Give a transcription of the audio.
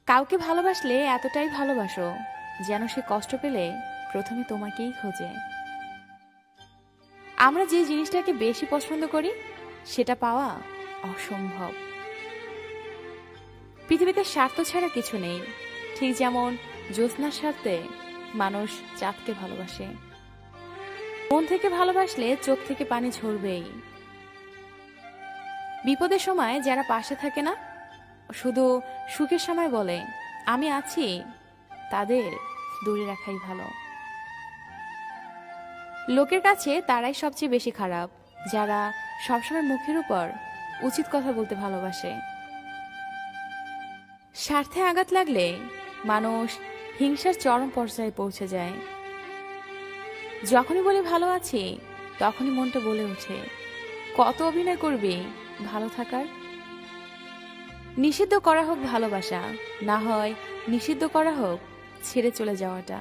কাউকে ভালোবাসলে এতটাই ভালোবাসো যেন সে কষ্ট পেলে প্রথমে তোমাকেই খোঁজে। আমরা যে জিনিসটাকে বেশি পছন্দ করি সেটা পাওয়া অসম্ভব। পৃথিবীতে স্বার্থ ছাড়া কিছু নেই, ঠিক যেমন জ্যোৎস্নার স্বার্থে মানুষ চাঁদকে ভালোবাসে। মন থেকে ভালোবাসলে চোখ থেকে পানি ঝরবেই। বিপদের সময় যারা পাশে থাকে না, শুধু সুখের সময় বলে আমি আছি, তাদের দূরে রাখাই ভালো। লোকের কাছে তারাই সবচেয়ে বেশি খারাপ যারা সবসময় মুখের উপর উচিত কথা বলতে ভালোবাসে। স্বার্থে আঘাত লাগলে মানুষ হিংসার চরম পর্যায়ে পৌঁছে যায়। যখনই বলি ভালো আছি, তখনই মনটা বলে ওঠে কত অভিনয় করবি ভালো থাকার। নিষিদ্ধ করা হোক ভালোবাসা, না হয় নিষিদ্ধ করা হোক ছেড়ে চলে যাওয়াটা।